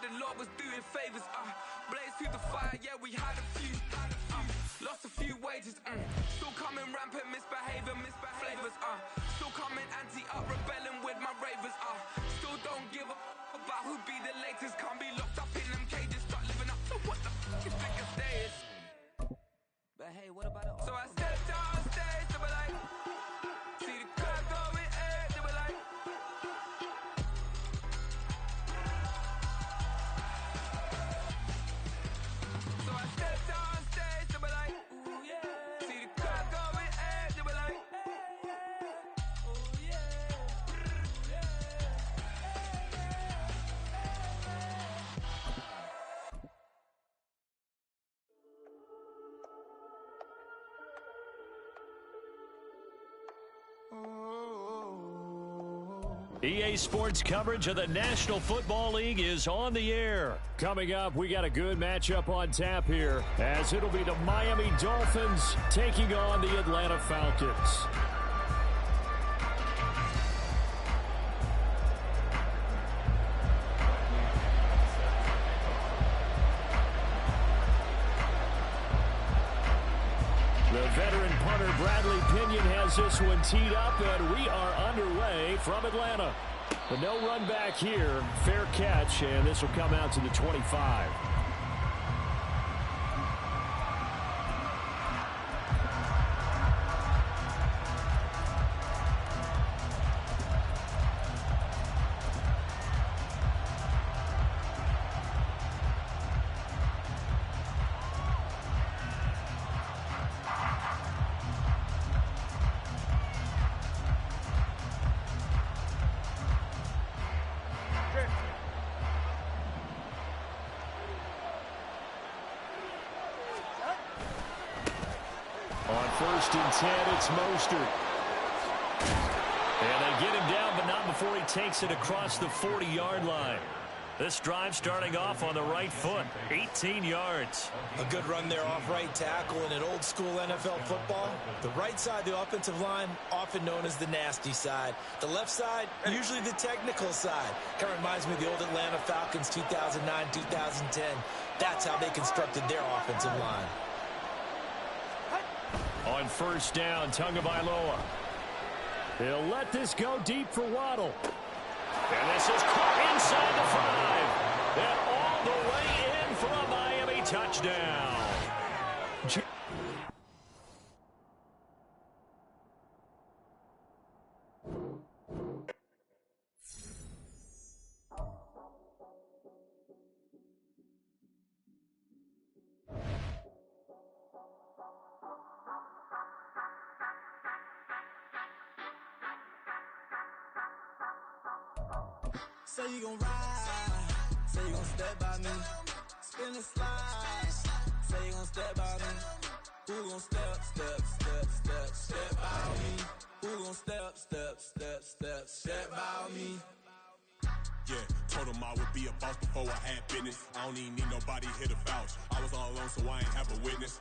the Lord was doing favors. Blaze through the fire, yeah, we had a few. Lost a few wages, still coming rampant, misbehavior, flavors, still coming anti-up, rebelling with my ravers, still don't give a about who be the latest, can't be locked up in them cages, start living up to what the f*** is bigger day is. But hey, what about it? So I stepped on stage, they were like, see the crowd going, they were like, so I stepped on stage, they were like, ooh yeah. See the crowd going, they were like, ooh yeah. EA Sports coverage of the National Football League is on the air. Coming up, we got a good matchup on tap here, as it'll be the Miami Dolphins taking on the Atlanta Falcons. The veteran punter Bradley Pinion has this one teed up, and we are underway from Atlanta. But no run back here. Fair catch, and this will come out to the 25. On 1st and 10, it's Mostert. And they get him down, but not before he takes it across the 40-yard line. This drive starting off on the right foot, 18 yards. A good run there off right tackle in an old-school NFL football. The right side of the offensive line, often known as the nasty side. The left side, usually the technical side. Kind of reminds me of the old Atlanta Falcons 2009, 2010. That's how they constructed their offensive line. On 1st down, Tagovailoa. He'll let this go deep for Waddle. And this is caught inside the 5. And all the way in for a Miami touchdown. Say you gon' ride, say you gon' step by me, spin and slide, say you gon' step by me, who gon' step by me, who gon' step by me. Yeah, told him I would be a boss before I had business. I don't even need nobody here to vouch. I was all alone, so I ain't have a witness.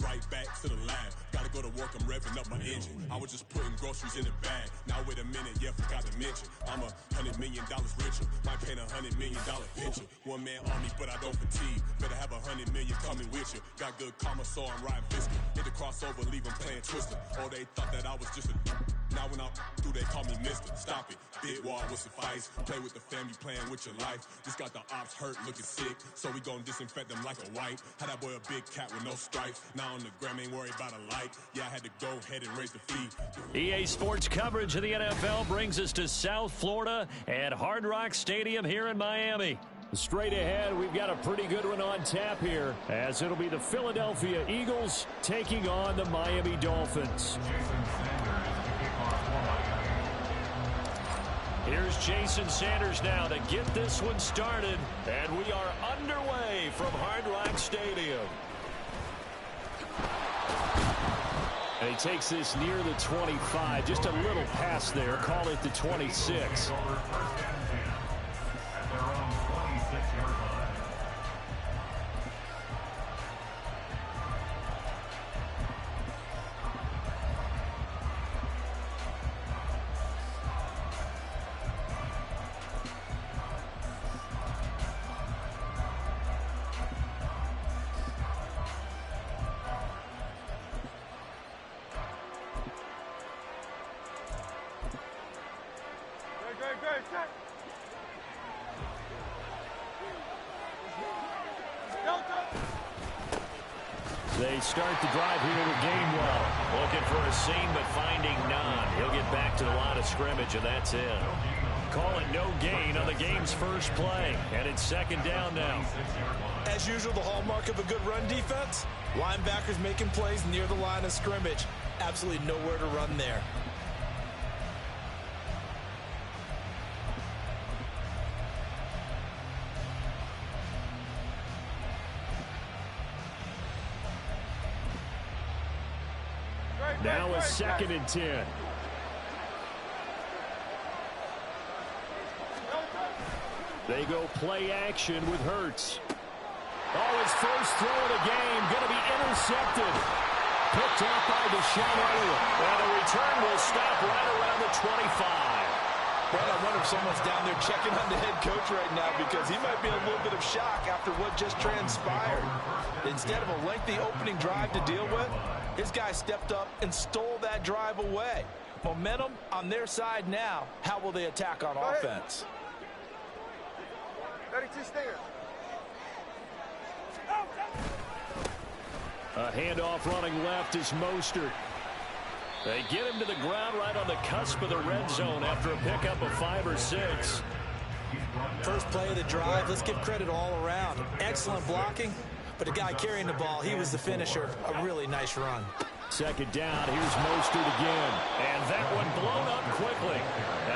Right back to the lab. Gotta go to work, I'm revving up my engine. I was just putting groceries in the bag. Now wait a minute, yeah, forgot to mention. I'm $100 million richer. Might paint $100 million picture. One man army, but I don't fatigue. Better have 100 million coming with you. Got good karma, so I'm riding fiscal. Hit the crossover, leave them playing Twister. Oh, they thought that I was just a... Now when I'm through, they call me Mister. Stop it. Big wall would suffice. Play with the family, playing with your life. Just got the ops hurt, looking sick. So we gon' disinfect them like a wipe. Had that boy a big cat with no stripes. Now on the gram, ain't worried about a light. Yeah, I had to go ahead and raise the fee. EA Sports coverage of the NFL brings us to South Florida at Hard Rock Stadium here in Miami. Straight ahead, we've got a pretty good one on tap here, as it'll be the Philadelphia Eagles taking on the Miami Dolphins. Here's Jason Sanders now to get this one started, and we are underway from Hard Rock Stadium. And he takes this near the 25, just a little past there, call it the 26. They start the drive here with Gainwell. Looking for a seam, but finding none. He'll get back to the line of scrimmage, and that's it. Call it no gain on the game's first play, and it's second down now. As usual, the hallmark of a good run defense, linebackers making plays near the line of scrimmage. Absolutely nowhere to run there. Now a 2nd and 10. They go play action with Hurts. Oh, his first throw of the game going to be intercepted. Picked off by Deshaun Elliott. And the return will stop right around the 25. Brad, I wonder if someone's down there checking on the head coach right now because he might be in a little bit of shock after what just transpired. Instead of a lengthy opening drive to deal with, his guy stepped up and stole that drive away. Momentum on their side now. How will they attack on offense? 32 Stingers. A handoff running left is Mostert. They get him to the ground right on the cusp of the red zone after a pickup of 5 or 6. First play of the drive, let's give credit all around. Excellent blocking, but the guy carrying the ball, he was the finisher. A really nice run. Second down, here's Mostert again. And that one blown up quickly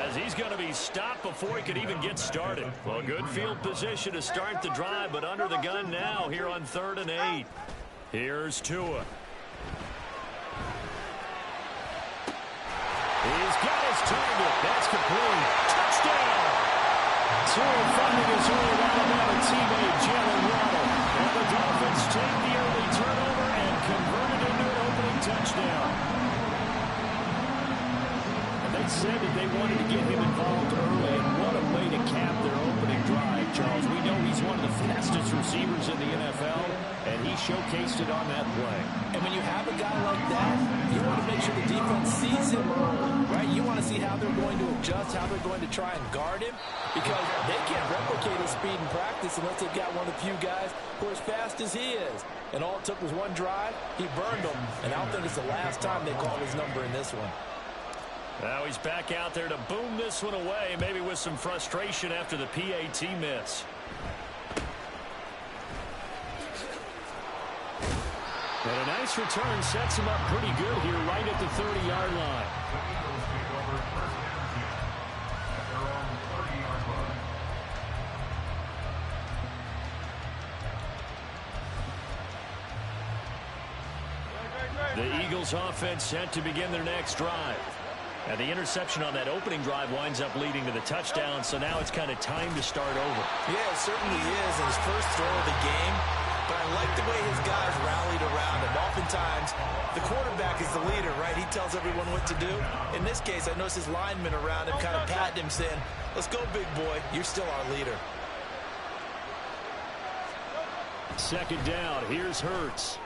as he's going to be stopped before he could even get started. Well, good field position to start the drive, but under the gun now here on 3rd and 8. Here's Tua. He's got his target. That's complete. Touchdown! Tua finding his early Alabama teammate, Jalen Waddle. And the Dolphins take the early turnover and convert it into an opening touchdown. And they said that they wanted to get him involved early, and what a way to cap their opening drive, Charles. We know he's one of the fastest receivers in the NFL, and he showcased it on that play. And when you have a guy like that, you want to make sure the defense sees him early, right? You want to see how they're going to adjust, how they're going to try and guard him, because they can't replicate his speed in practice unless they've got one of the few guys who are as fast as he is. And all it took was one drive. He burned them, and I don't think it's the last time they called his number in this one. Now he's back out there to boom this one away, maybe with some frustration after the PAT miss. And a nice return sets him up pretty good here right at the 30-yard line. The Eagles offense set to begin their next drive. And the interception on that opening drive winds up leading to the touchdown, so now it's kind of time to start over. Yeah, it certainly is, in his first throw of the game. But I like the way his guys rallied around him. Oftentimes, the quarterback is the leader, right? He tells everyone what to do. In this case, I noticed his linemen around him kind of patting him, saying, let's go, big boy. You're still our leader. Second down, here's Hurts.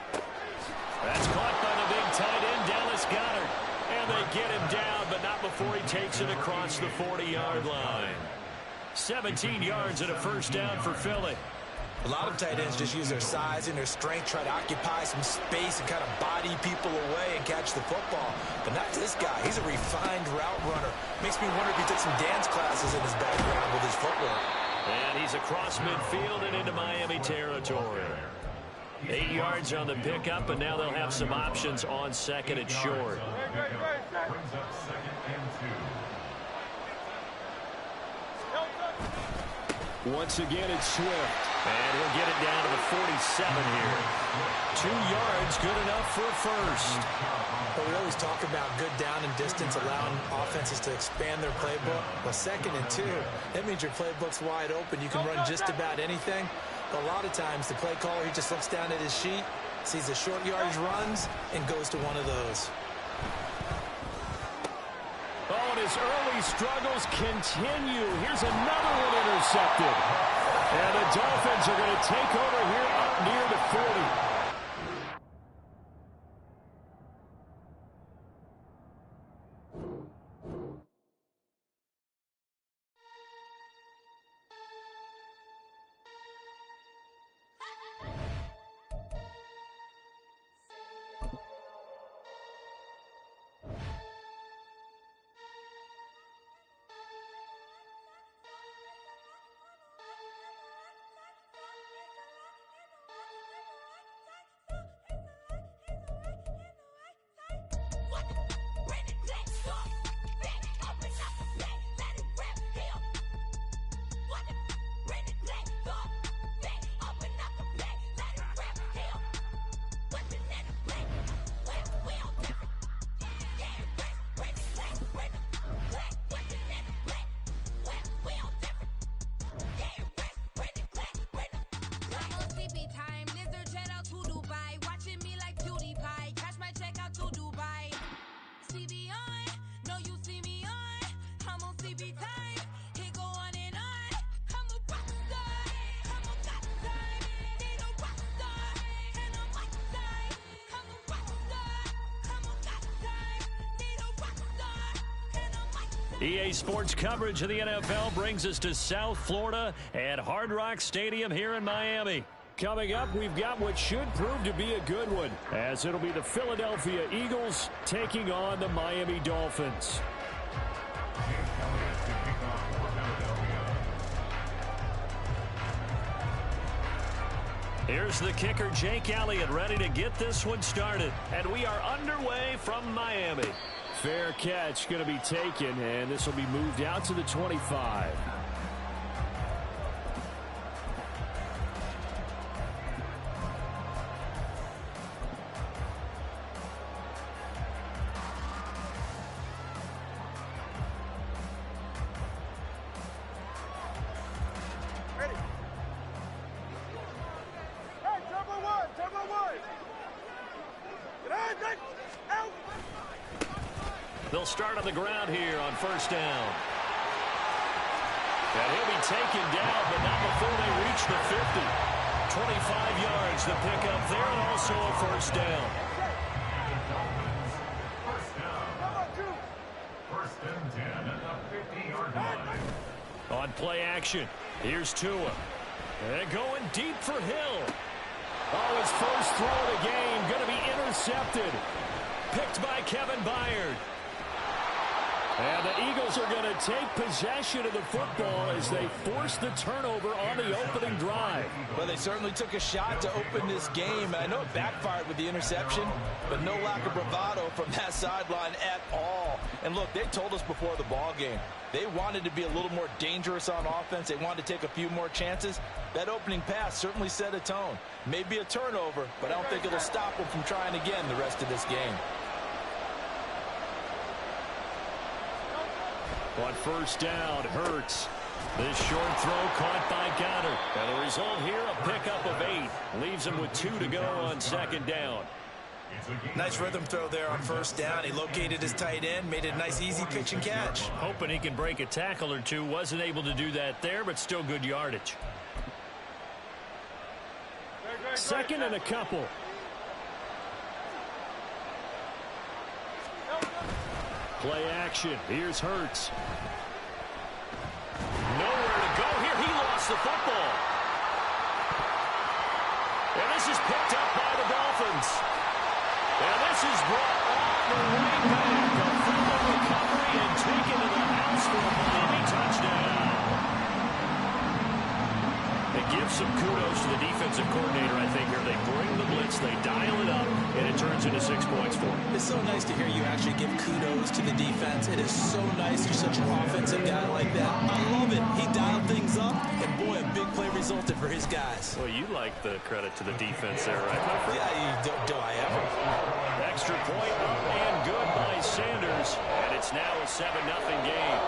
That's caught by the big tight end, Dallas Goedert. And they get him down, but not before he takes it across the 40-yard line. 17 yards and a first down for Philly. A lot of tight ends just use their size and their strength, try to occupy some space and kind of body people away and catch the football. But not this guy. He's a refined route runner. Makes me wonder if he took some dance classes in his background with his footwork. And he's across midfield and into Miami territory. 8 yards on the pickup, and now they'll have some options on second and short. Once again, it's Swift. And he'll get it down to the 47 here. 2 yards, good enough for a first. But we always talk about good down and distance, allowing offenses to expand their playbook. Well, 2nd and 2, that means your playbook's wide open. You can run just about anything. But a lot of times, the play caller, he just looks down at his sheet, sees the short yardage runs, and goes to one of those. Oh, and his early struggles continue. Here's another one intercepted. And the Dolphins are going to take over here up near the 40. EA Sports coverage of the NFL brings us to South Florida at Hard Rock Stadium here in Miami. Coming up, we've got what should prove to be a good one, as it'll be the Philadelphia Eagles taking on the Miami Dolphins. Here's the kicker, Jake Elliott, ready to get this one started. And we are underway from Miami. Fair catch going to be taken, and this will be moved out to the 25. They'll start on the ground here on first down. And he'll be taken down, but not before they reach the 50. 25 yards the pickup there, and also a first down. First and 10 at the 50-yard line. On play action, here's Tua. And going deep for Hill. Oh, his first throw of the game going to be intercepted. Picked by Kevin Byard. And the Eagles are going to take possession of the football as they force the turnover on the opening drive. Well, they certainly took a shot to open this game. I know it backfired with the interception, but no lack of bravado from that sideline at all. And look, they told us before the ball game, they wanted to be a little more dangerous on offense. They wanted to take a few more chances. That opening pass certainly set a tone. Maybe a turnover, but I don't think it'll stop them from trying again the rest of this game. On first down, Hurts. This short throw caught by Goddard. And the result here, a pickup of 8. Leaves him with 2 to go on second down. Nice rhythm throw there on first down. He located his tight end, made it a nice easy pitch and catch. Hoping he can break a tackle or two. Wasn't able to do that there, but still good yardage. Second and a couple. Play action. Here's Hurts. Nowhere to go here. He lost the football. And this is picked up by the Dolphins. And this is brought all the way back. A fumble recovery and taken to the house for a Miami touchdown. They give some kudos to the defensive coordinator, I think, here. They bring the blitz, they dial it up, and it turns into 6 points for them. It's so nice to hear you actually give kudos to the defense. It is so nice you're such an offensive guy like that. I love it. He dialed things up, and boy, a big play resulted for his guys. Well, you like the credit to the defense there, right, my friend? Yeah, do I ever? Extra point and good by Sanders, and it's now a 7-0 game.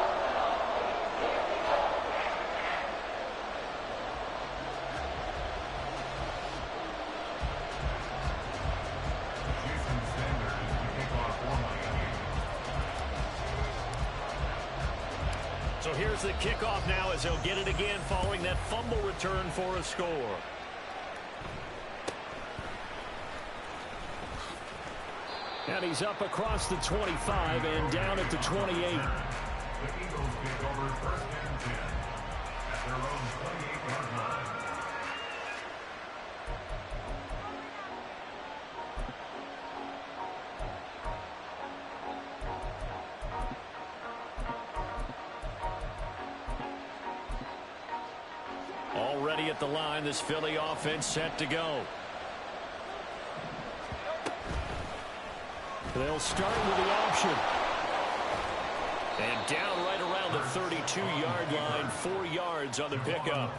So here's the kickoff now as he'll get it again following that fumble return for a score. And he's up across the 25 and down at the 28. The Eagles pick over first and 10 at their own 28-yard line. Already at the line, this Philly offense set to go. They'll start with the option. And down right around the 32-yard line, 4 yards on the pickup.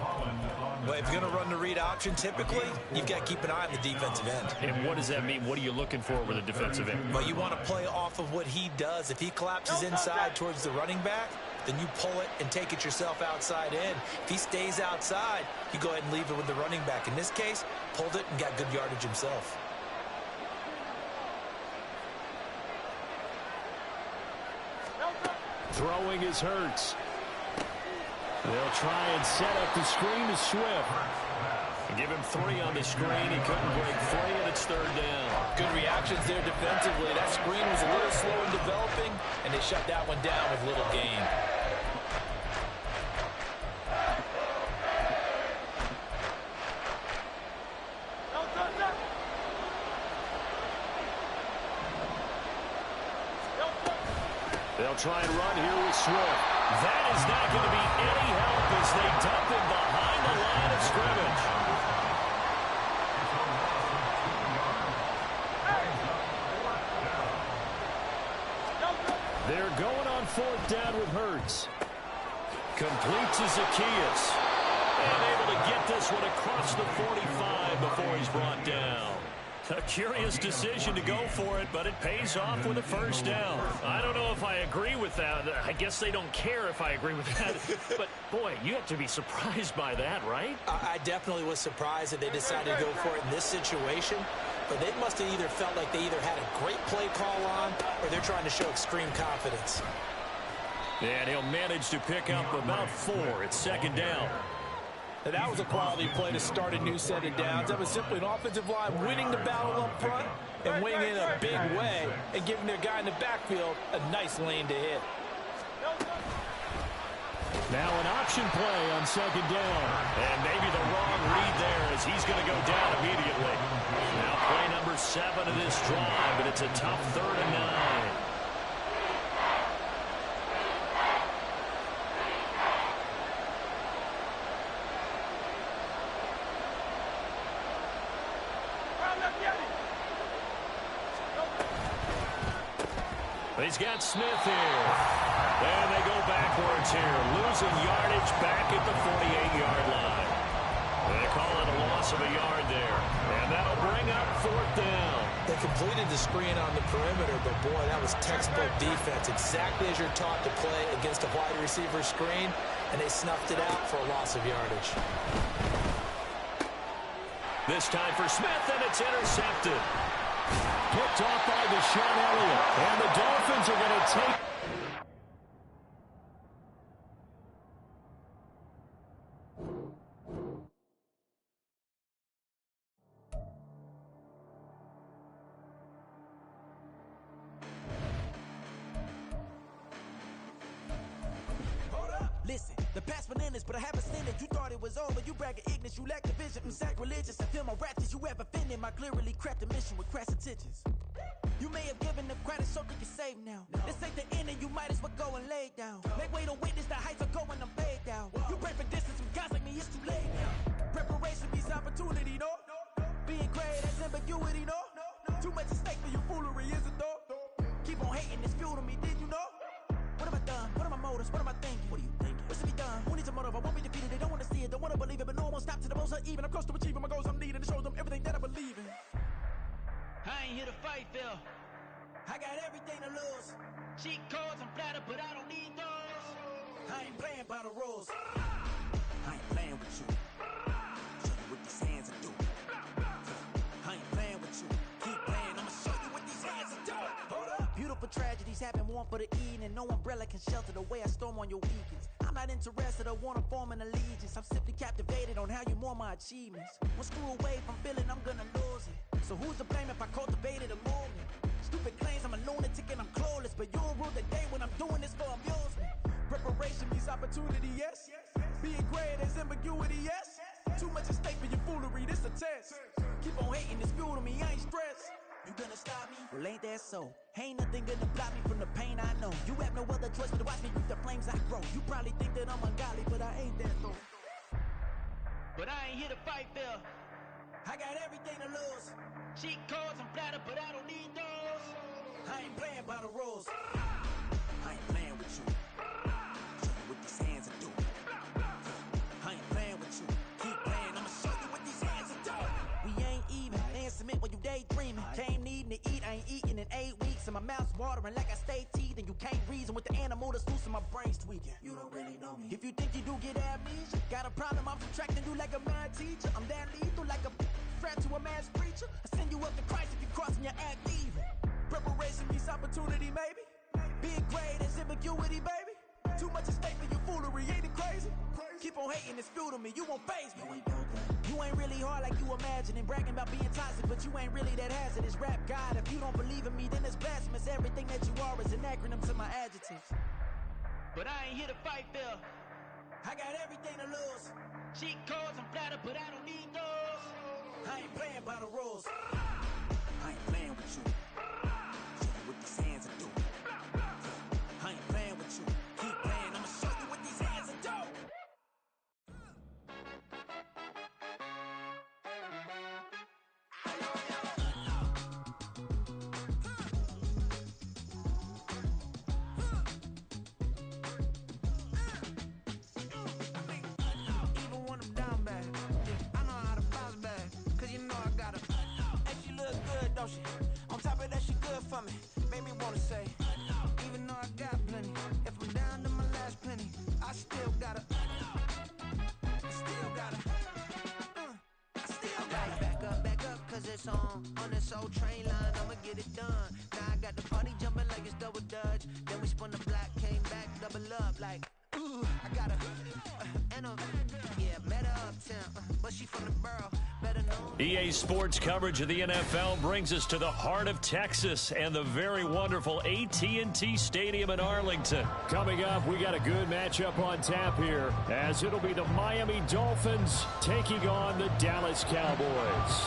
Well, if you're going to run the read option, typically, you've got to keep an eye on the defensive end. And what does that mean? What are you looking for with a defensive end? Well, you want to play off of what he does. If he collapses inside towards the running back, then you pull it and take it yourself outside in. If he stays outside, you go ahead and leave it with the running back. In this case, pulled it and got good yardage himself. Throwing is Hurts. They'll try and set up the screen to Swift. Give him 3 on the screen. He couldn't break free, and it's 3rd down. Good reactions there defensively. That screen was a little slow in developing, and they shut that one down with little gain. They'll try and run here with Swift. That is not going to be any help as they dump him behind the line of scrimmage. They're going on 4th down with Hurts. Completes to Zacchaeus. And able to get this one across the 45 before he's brought down. A curious decision to go for it, but it pays off with a 1st down. I don't know if I agree with that. I guess they don't care if I agree with that. But, boy, you have to be surprised by that, right? I definitely was surprised that they decided to go for it in this situation. But they must have either felt like they either had a great play call on or they're trying to show extreme confidence. And he'll manage to pick up about 4. It's 2nd down. Now, that was a quality play to start a new set of downs. That was simply an offensive line winning the battle up front and winning in a big way and giving their guy in the backfield a nice lane to hit. Now an option play on 2nd down. And maybe the wrong read there as he's going to go down immediately. Now play number 7 of this drive, but it's a tough 3rd and 9. He's got Smith here. And they go backwards here. Losing yardage back at the 48-yard line. They call it a loss of a yard there. And that'll bring up 4th down. They completed the screen on the perimeter, but boy, that was textbook defense. Exactly as you're taught to play against a wide receiver screen, and they snuffed it out for a loss of yardage. This time for Smith, and it's intercepted. Picked off by Deshaun Elliott. And the Dolphins are going to take... Listen, the past bananas, but I haven't seen it. You thought it was over, you bragging ignorance, you lack the vision. I'm sacrilegious, I feel my wrath as you ever offended. My clearly crafted mission with crass intentions. You may have given the credit so they can save now. This ain't the end and you might as well go and lay down. Make way to witness the heights are going, I'm paid down. You pray for distance with guys like me, it's too late now. Preparation means opportunity, no? Being great is ambiguity, no? Too much at stake for your foolery, is it though? Keep on hating, it's fuel to me, did you know? What have I done? What are my motives? What am I thinking? What are you thinking? What's to be done? Who needs a motive? I won't be defeated. They don't want to see it, don't want to believe it, but no one won't stop to the most uneven. I'm close to achieving my goals. I'm needing to show them everything that I believe in. I ain't here to fight, Phil. I got everything to lose. Cheat codes, I'm flattered, but I don't need those. I ain't playing by the rules. I ain't playing with you. Show you what these hands are doing. I ain't playing with you. Keep playing, I'ma show you what these hands are doing. Hold up. Beautiful tragedies happen, one for the evening. No umbrella can shelter the way I storm on your weekends. I'm not interested, I wanna form an allegiance. I'm simply captivated on how you more my achievements. One screw away from feeling I'm gonna lose it. So who's to blame if I cultivated a movement? Stupid claims I'm a lunatic and I'm clueless, but you'll rule the day when I'm doing this for amusement. Preparation means opportunity, yes. Being great is ambiguity, yes. Too much at stake for your foolery, this a test. Keep on hating, it's fuel to me, I ain't stressed. You gonna stop me? Well, ain't that so? Ain't nothing gonna block me from the pain I know. You have no other choice but to watch me reap the flames I grow. You probably think that I'm ungodly, but I ain't that though. But I ain't here to fight, Phil. I got everything to lose. Cheat codes, I'm flattered, but I don't need those. I ain't playing by the rules. I ain't playing with you. Show you what these hands are doing. I ain't playing with you. Keep playing, I'ma show you what these hands are doing. We ain't even. They ain't submit when you daydreaming. Came needing to eat, I ain't eating in 8 weeks. And my mouth's watering like I stay teeth. And you can't reason with the animal that's loose and my brain's tweaking. You don't really know me. If you think you do get amnesia, got a problem, I'm subtracting you like a mad teacher. I'm that lethal like a threat to a mass preacher. I send you up to Christ if you crossing your act evil. Preparation means opportunity, maybe. Being great is ambiguity, baby. Too much at stake for your foolery, ain't it crazy? Keep on hating, it's fuel to me. You won't faze me. You ain't really hard like you imagine, and bragging about being toxic, but you ain't really that hazardous. Rap God, if you don't believe in me, then it's blasphemous. Everything that you are is an acronym to my adjectives. But I ain't here to fight, Bill. I got everything to lose. Cheat codes and flatter, but I don't need those. I ain't playing by the rules. I ain't playing with you. Show you what these hands are doing. I ain't playing with you. Keep playing, I'ma show you what these hands are doing. Even when I'm down bad, I know how to bounce back. Cause you know I got her. And she look good, don't she? On top of that, she good for me. Made me wanna say, even though I got plenty, if I'm down to my last penny, I still gotta. I still gotta. I still gotta. Back up, cause it's on this old train line, I'ma get it done. Now I got the party jumping like it's double dutch. Then we spun the block, came back, double up, like, ooh, I got a, and a, yeah, met her uptown, but she from the borough, better known. EA Sports coverage of the NFL brings us to the heart of Texas and the very wonderful AT&T Stadium in Arlington. Coming up, we got a good matchup on tap here, as it'll be the Miami Dolphins taking on the Dallas Cowboys.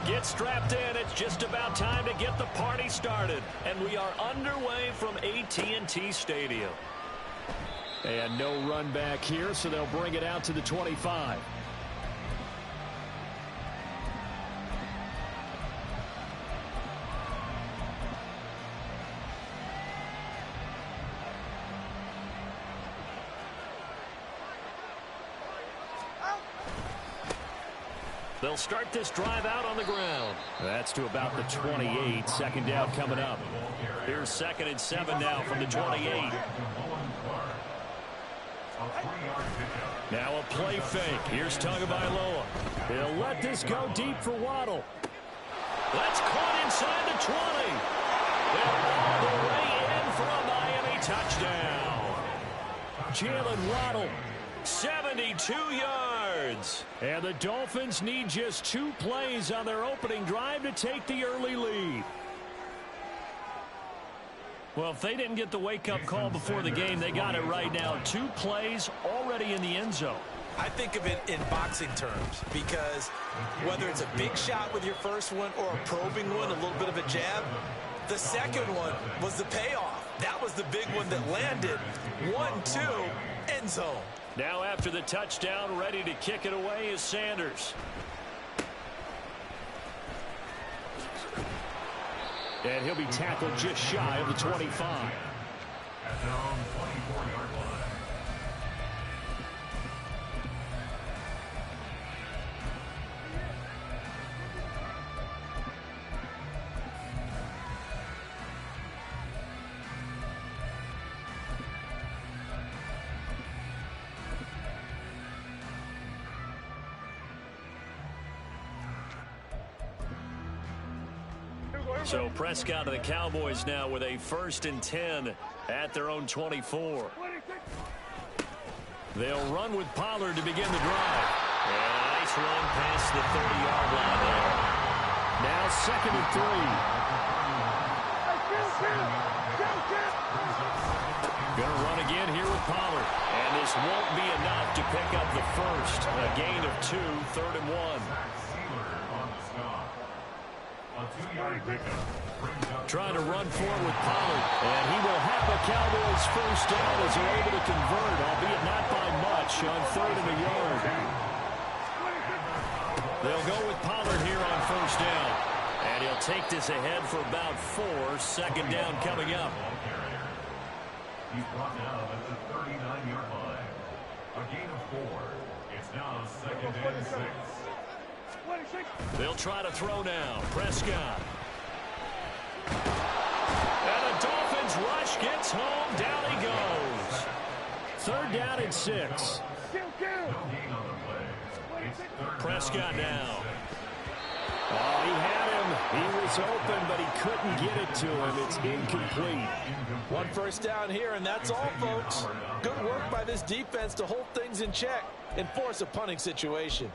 Get strapped in. It's just about time to get the party started. And we are underway from AT&T Stadium. And no run back here, so they'll bring it out to the 25. They'll start this drive out on the ground. That's to about the 28. Second down coming up. Here's 2nd and 7 now from the 28. Now a play fake. Here's Tagovailoa. He'll let this go deep for Waddle. That's caught inside the 20. And all the way in for a Miami touchdown. Jalen Waddle, 72 yards. And the Dolphins need just 2 plays on their opening drive to take the early lead. Well, if they didn't get the wake-up call before the game, they got it right now. 2 plays already in the end zone. I think of it in boxing terms, because whether it's a big shot with your first one or a probing one, a little bit of a jab, the second one was the payoff. That was the big one that landed. 1-2, end zone. Now after the touchdown, ready to kick it away is Sanders. And he'll be tackled just shy of the 25. At their own 24-yard line. So Prescott and the Cowboys now with a 1st and 10 at their own 24. They'll run with Pollard to begin the drive. And a nice run past the 30-yard line there. Now 2nd and 3. Going to run again here with Pollard. And this won't be enough to pick up the first. A gain of 2, 3rd and 1. Trying to run forward with Pollard. And he will have the Cowboys first down as they're able to convert, albeit not by much, on 3rd and a yard. They'll go with Pollard here on first down. And he'll take this ahead for about 4. 2nd down coming up. He's brought down at the 39-yard line. A gain of 4. It's now 2nd and 6. They'll try to throw now. Prescott. And the Dolphins rush gets home. Down he goes. 3rd down and 6. No gain on the play. It's 3rd Prescott now. Oh, he had him. He was open, but he couldn't get it to him. It's incomplete. One first down here, and that's all, folks. Good work by this defense to hold things in check and force a punting situation.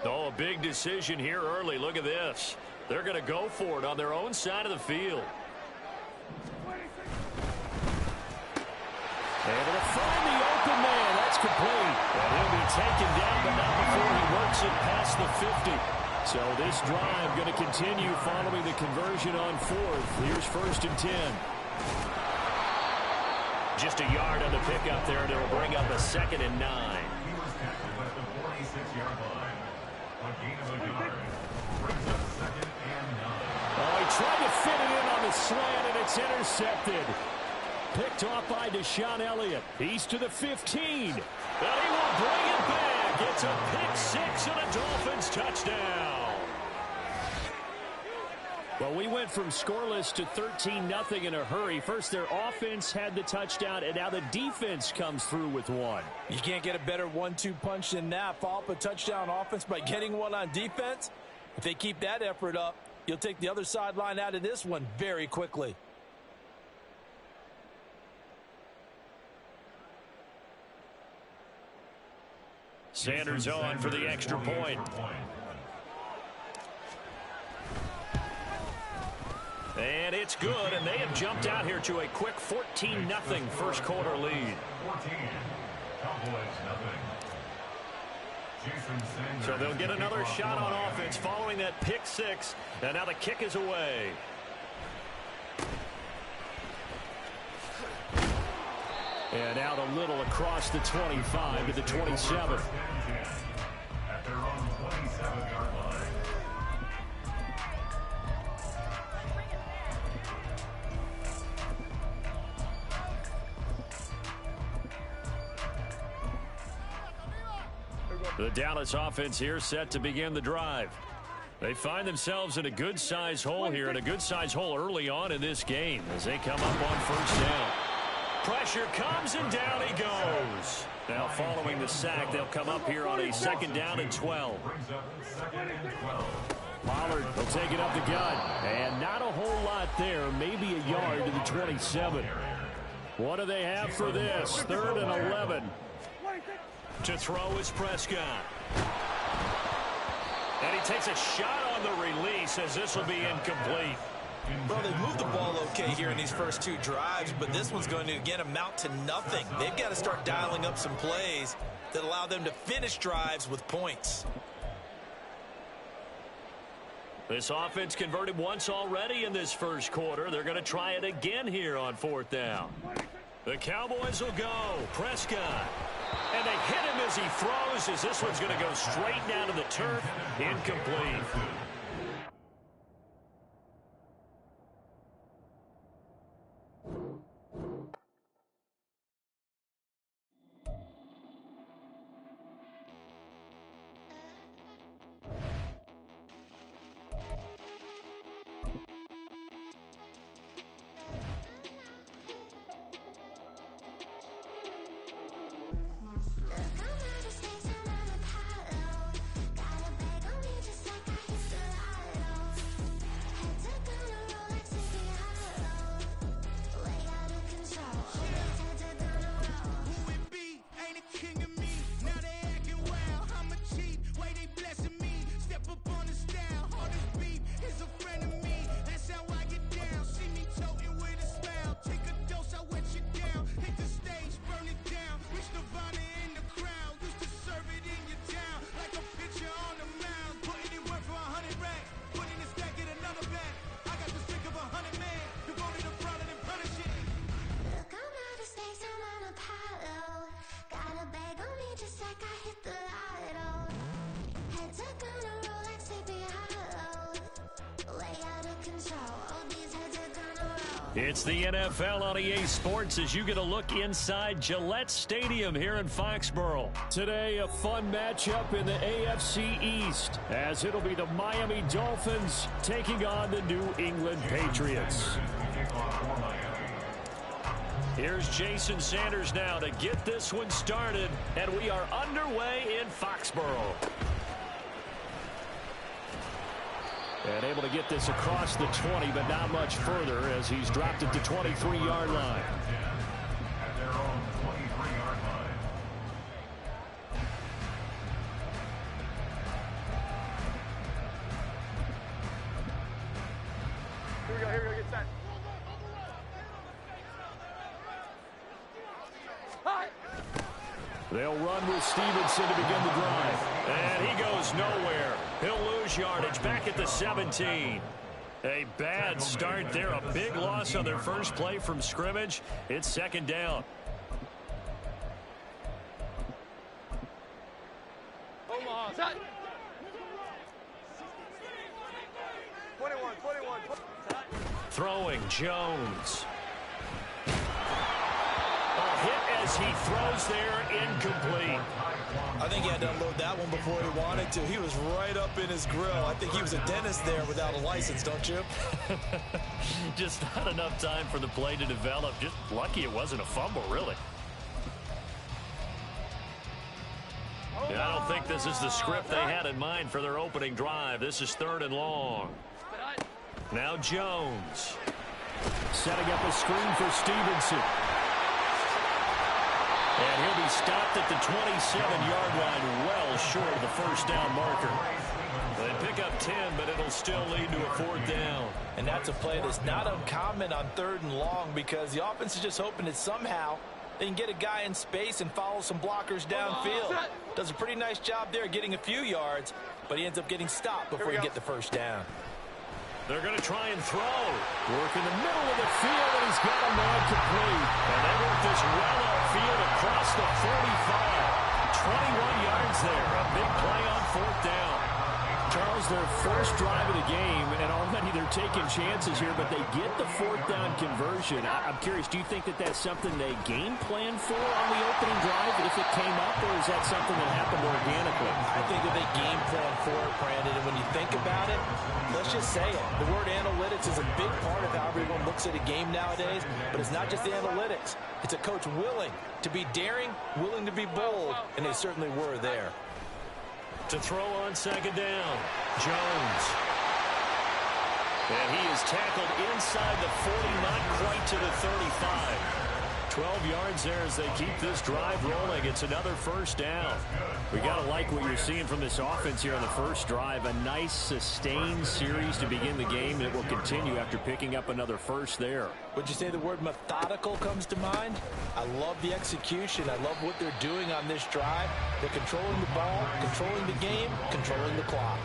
Oh, a big decision here early. Look at this. They're going to go for it on their own side of the field. Able to find the open man. That's complete. And he'll be taken down, but not before he works it past the 50. So this drive going to continue following the conversion on fourth. Here's 1st and 10. Just a yard on the pickup there, and it'll bring up a 2nd and 9. He was tackled at the 46-yard line. A gain of a yard. Brings up 2nd and 9. Oh, he tried to fit it in on the slant, and it's intercepted. Picked off by Deshaun Elliott. He's to the 15. And he will bring it back. It's a pick 6 and a Dolphins touchdown. Well, we went from scoreless to 13-0 in a hurry. First, their offense had the touchdown, and now the defense comes through with one. You can't get a better 1-2 punch than that. Follow up a touchdown offense by getting one on defense. If they keep that effort up, you'll take the other sideline out of this one very quickly. Sanders on for the extra point. And it's good, and they have jumped out here to a quick 14-0 first quarter lead. 14. Cowboys nothing. So they'll get another shot on offense following that pick 6, and now the kick is away. And out a little across the 25 to the 27. At their own 27-yard line. The Dallas offense here set to begin the drive. They find themselves in a good-sized hole here, and a good-sized hole early on in this game as they come up on first down. Pressure comes, and down he goes. Now following the sack, they'll come up here on a 2nd down and 12. Brings up 2nd and 12. Pollard will take it up the gut. And not a whole lot there, maybe a yard to the 27. What do they have for this? 3rd and 11. To throw is Prescott. And he takes a shot on the release as this will be incomplete. Well, they've moved the ball okay here in these first 2 drives, but this one's going to, again, amount to nothing. They've got to start dialing up some plays that allow them to finish drives with points. This offense converted once already in this first quarter. They're going to try it again here on 4th down. The Cowboys will go. Prescott. And they hit him as he throws, as this one's going to go straight down to the turf. Incomplete. It's the NFL on EA Sports as you get a look inside Gillette Stadium here in Foxborough. Today, a fun matchup in the AFC East, as it'll be the Miami Dolphins taking on the New England Patriots. Here's Jason Sanders now to get this one started, and we are underway in Foxborough. And able to get this across the 20, but not much further as he's dropped at the 23-yard line. At their own 23-yard line. Here we go, get set. They'll run with Stevenson to begin the drive. And he goes nowhere. He'll lose yardage back at the 17. A bad start there. A big loss on their first play from scrimmage. It's second down. Omaha, set. 21. Throwing Jones. A hit as he throws there, incomplete. I think he had to unload that one before he wanted to. He was right up in his grill. I think he was a dentist there without a license, don't you? Just not enough time for the play to develop. Just lucky it wasn't a fumble, really. Yeah, I don't think this is the script they had in mind for their opening drive. This is 3rd and long. Now Jones. Setting up a screen for Stevenson. And he'll be stopped at the 27-yard line, well short of the first down marker. They pick up 10, but it'll still lead to a 4th down. And that's a play that's not uncommon on 3rd and long because the offense is just hoping that somehow they can get a guy in space and follow some blockers downfield. Does a pretty nice job there getting a few yards, but he ends up getting stopped before he can get the first down. They're going to try and throw. Work in the middle of the field, and he's got a man complete. And they work this well upfield across the 45. 21 yards there. A big play on 4th down. Charles, their first drive of the game, and already they're taking chances here, but they get the 4th down conversion. I'm curious, do you think that that's something they game plan for on the opening drive if it came up, or is that something that happened organically? I think that they game plan for it, Brandon, and when you think about it, let's just say it. The word analytics is a big part of how everyone looks at a game nowadays, but it's not just the analytics. It's a coach willing to be daring, willing to be bold, and they certainly were there. To throw on 2nd down, Jones. And he is tackled inside the 40, not quite to the 35. 12 yards there as they keep this drive rolling. It's another 1st down. We got to like what you're seeing from this offense here on the first drive. A nice sustained series to begin the game that will continue after picking up another first there. Would you say the word methodical comes to mind? I love the execution. I love what they're doing on this drive. They're controlling the ball, controlling the game, controlling the clock.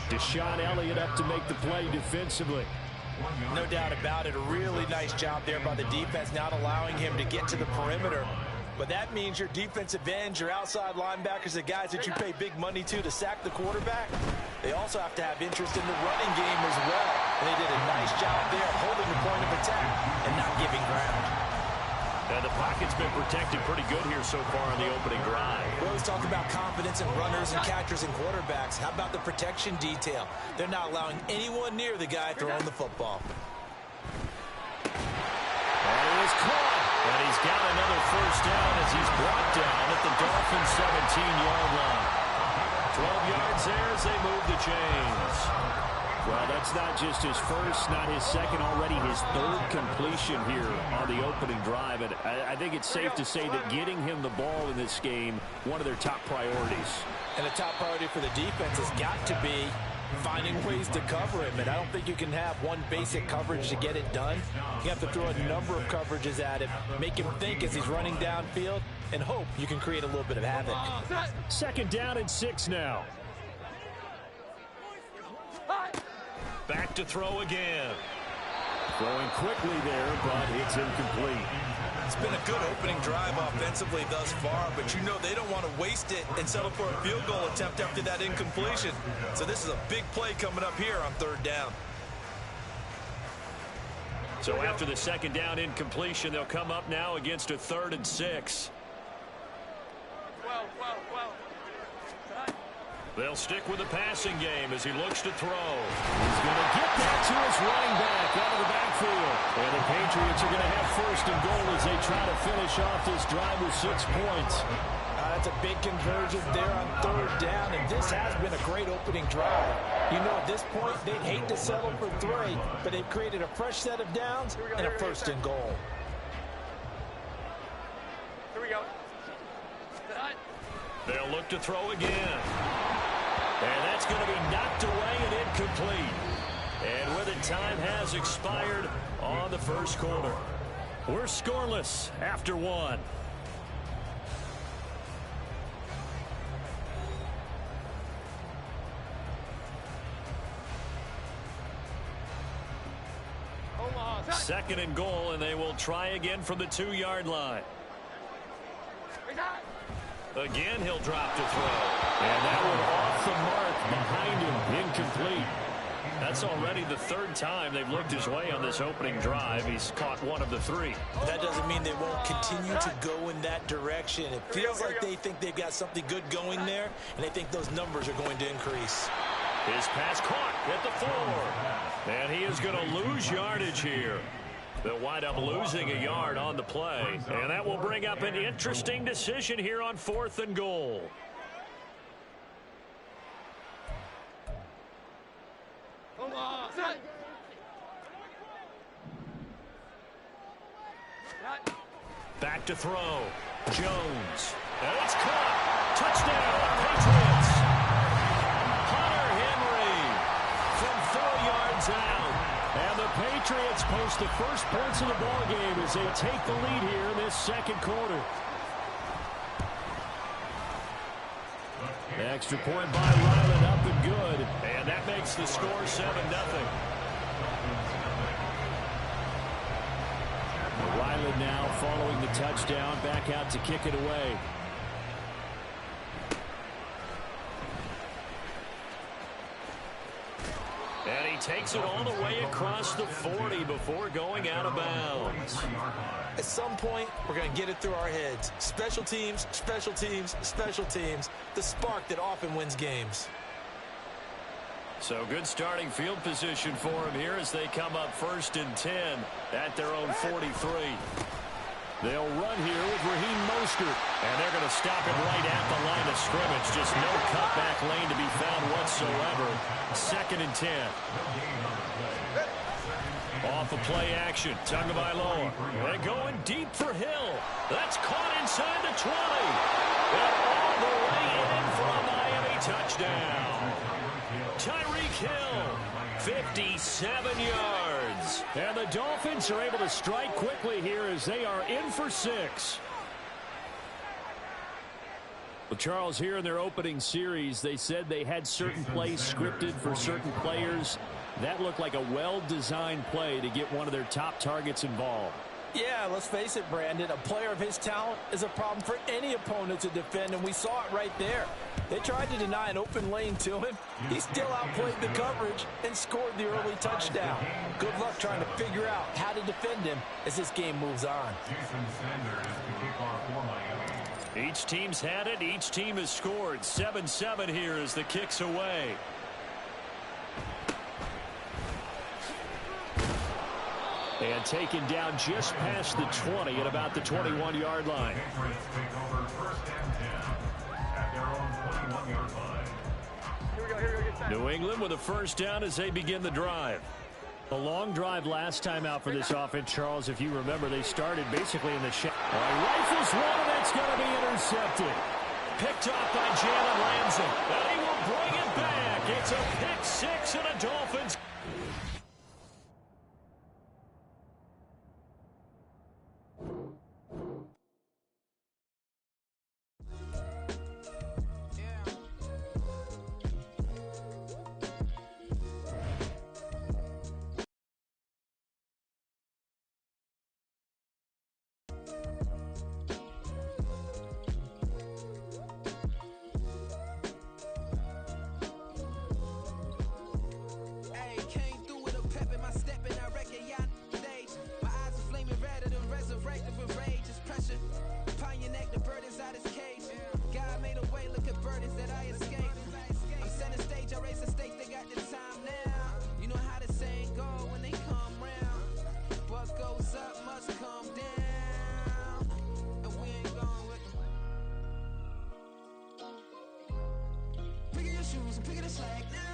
Deshaun Elliott up to make the play defensively. No doubt about it. A really nice job there by the defense, not allowing him to get to the perimeter. But that means your defensive ends, your outside linebackers, the guys that you pay big money to sack the quarterback, they also have to have interest in the running game as well. And they did a nice job there holding the point of attack and not giving ground. And the pocket's been protected pretty good here so far on the opening drive. We always talk about confidence in runners and catchers and quarterbacks. How about the protection detail? They're not allowing anyone near the guy throwing the football. And he is caught. And he's got another 1st down as he's brought down at the Dolphins' 17-yard line. 12 yards there as they move the chains. Well, that's not just his first, not his second, already his 3rd completion here on the opening drive. And I think it's safe to say that getting him the ball in this game, one of their top priorities. And a top priority for the defense has got to be finding ways to cover him. And I don't think you can have one basic coverage to get it done. You have to throw a number of coverages at him, make him think as he's running downfield, and hope you can create a little bit of havoc. 2nd down and 6 now. Back to throw again. Throwing quickly there, but it's incomplete. It's been a good opening drive offensively thus far, but you know they don't want to waste it and settle for a field goal attempt after that incompletion. So this is a big play coming up here on 3rd down. So after the 2nd down incompletion, they'll come up now against a 3rd and 6. They'll stick with the passing game as he looks to throw. He's going to get that to his running back out of the backfield. And the Patriots are going to have 1st and goal as they try to finish off this drive with 6 points. That's a big conversion there on 3rd down, and this has been a great opening drive. You know, at this point, they'd hate to settle for 3, but they've created a fresh set of downs and a first and goal. Here we go. They'll look to throw again. And that's going to be knocked away and incomplete. And with it, time has expired on the first quarter. We're scoreless after 1. Second and goal, and they will try again from the 2-yard line. Again, he'll drop to throw. And that one off the mark behind him, incomplete. That's already the 3rd time they've looked his way on this opening drive. He's caught 1 of the 3. That doesn't mean they won't continue to go in that direction. It feels like they think they've got something good going there, and they think those numbers are going to increase. His pass caught at the 4. And he is going to lose yardage here. They'll wind up losing a yard on the play. And that will bring up an interesting decision here on 4th and goal. Back to throw. Jones. And it's caught. Touchdown, Patriots. Hunter Henry from 4 yards out. And the Patriots post the first points of the ball game as they take the lead here in this second quarter. The extra point by Ryland up and good. And that makes the score 7-0. Ryland now following the touchdown, back out to kick it away. And he takes it all the way across the 40 before going out of bounds. At some point, we're going to get it through our heads. Special teams, special teams, special teams. The spark that often wins games. So good starting field position for him here as they come up 1st and 10 at their own 43. They'll run here with Raheem Mostert. And they're going to stop him right at the line of scrimmage. Just no cutback lane to be found whatsoever. 2nd and 10. Off of play action. Tagovailoa. They're going deep for Hill. That's caught inside the 20. And all the way in for a Miami touchdown. Tyreek Hill, 57 yards. And the Dolphins are able to strike quickly here as they are in for 6. Well, Charles, here in their opening series, they said they had certain plays scripted for certain players. That looked like a well-designed play to get one of their top targets involved. Yeah, let's face it, Brandon. A player of his talent is a problem for any opponent to defend, and we saw it right there. They tried to deny an open lane to him. He still outplayed the coverage and scored the early touchdown. Good luck trying to figure out how to defend him as this game moves on. Each team's had it. Each team has scored. 7-7 here as the kick's away. And taken down just past the 20 at about the 21-yard line. New England with a first down as they begin the drive. A long drive last time out for this offense, Charles. If you remember, they started basically in the shadow. Rifles one, and it's going to be intercepted. Picked off by Jalen Ramsey. And he will bring it back. It's a pick six and a Dolphins. Picking the slack now.